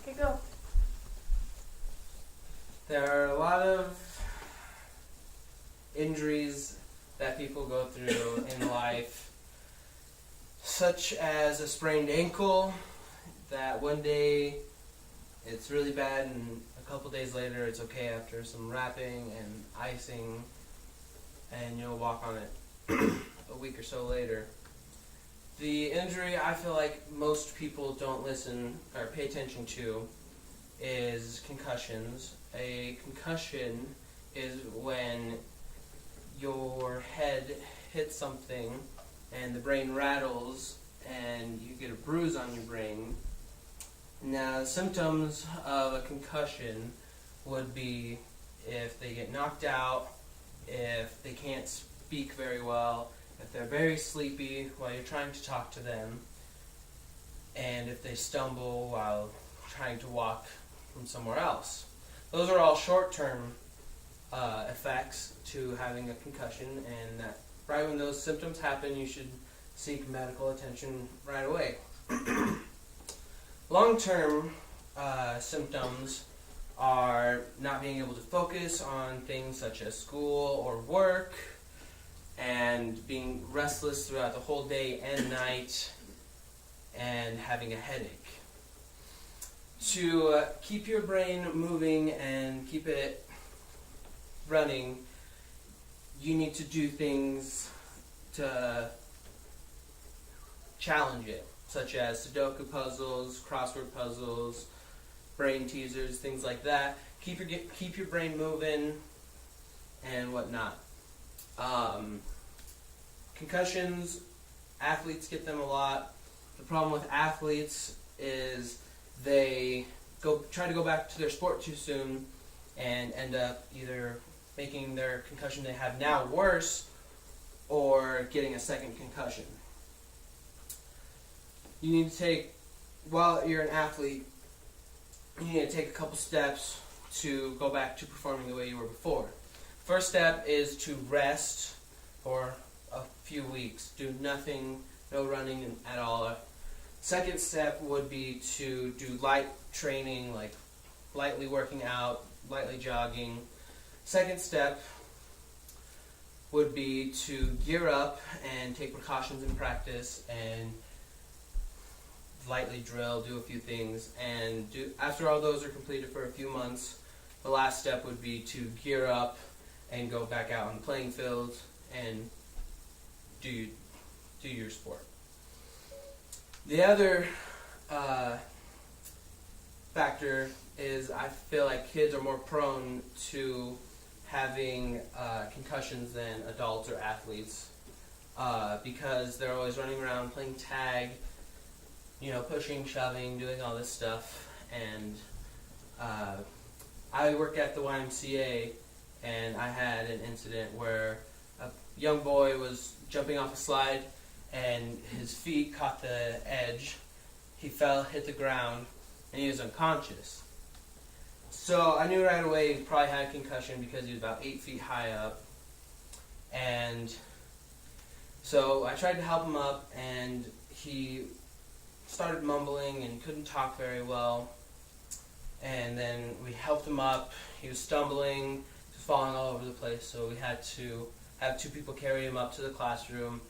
Okay, go. There are a lot of injuries that people go through in life, such as a sprained ankle, that one day it's really bad and a couple days later it's okay after some wrapping and icing, and you'll walk on it a week or so later. The injury I feel like most people don't listen or pay attention to is concussions. A concussion is when your head hits something and the brain rattles and you get a bruise on your brain. Now, symptoms of a concussion would be if they get knocked out, if they can't speak very well, if they're very sleepy while you're trying to talk to them, and if they stumble while trying to walk from somewhere else. Those are all short-term effects to having a concussion, and that right when those symptoms happen, you should seek medical attention right away. Long-term symptoms are not being able to focus on things such as school or work, and being restless throughout the whole day and night, and having a headache. To keep your brain moving and keep it running, you need to do things to challenge it, such as Sudoku puzzles, crossword puzzles, brain teasers, things like that. Keep your brain moving and whatnot. Concussions, athletes get them a lot. The problem with athletes is they try to go back to their sport too soon and end up either making their concussion they have now worse or getting a second concussion. You need to take, while you're an athlete, you need to take a couple steps to go back to performing the way you were before. First step is to rest for a few weeks. Do nothing, no running at all. Second step would be to do light training, like lightly working out, lightly jogging. Second step would be to gear up and take precautions in practice and lightly drill, do a few things, and after all those are completed for a few months, the last step would be to gear up and go back out on the playing field and do your sport. The other factor is I feel like kids are more prone to having concussions than adults or athletes because they're always running around playing tag, pushing, shoving, doing all this stuff. And I work at the YMCA, and I had an incident where a young boy was jumping off a slide and his feet caught the edge. He fell, hit the ground, and he was unconscious. So I knew right away he probably had a concussion because he was about 8 feet high up. And so I tried to help him up, and he started mumbling and couldn't talk very well. And then we helped him up. He was stumbling, he was falling all over the place, so we had to have two people carry him up to the classroom.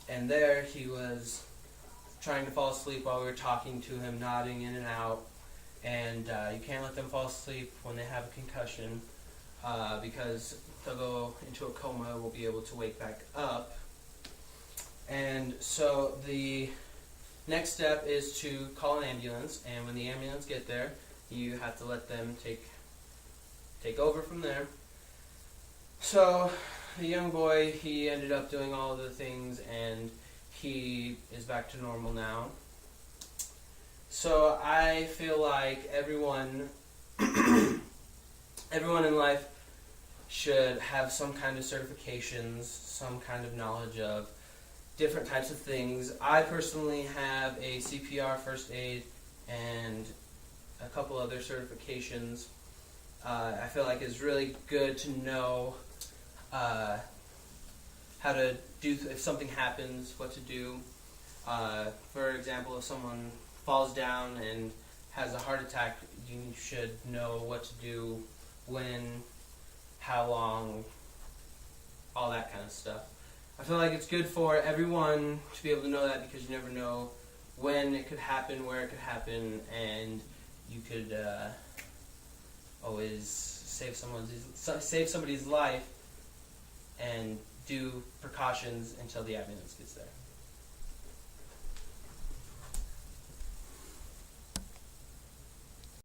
And there he was trying to fall asleep while we were talking to him, nodding in and out. And you can't let them fall asleep when they have a concussion because they'll go into a coma and won't be able to wake back up. And so the next step is to call an ambulance, and when the ambulance get there, you have to let them take over from there. So the young boy, he ended up doing all the things, and he is back to normal now. So I feel like everyone in life should have some kind of certifications, some kind of knowledge of different types of things. I personally have a CPR first aid and a couple other certifications. I feel like it's really good to know how to do, if something happens, what to do. For example, if someone falls down and has a heart attack, you should know what to do, when, how long, all that kind of stuff. I feel like it's good for everyone to be able to know that, because you never know when it could happen, where it could happen, and you could always save somebody's life and do precautions until the ambulance gets there.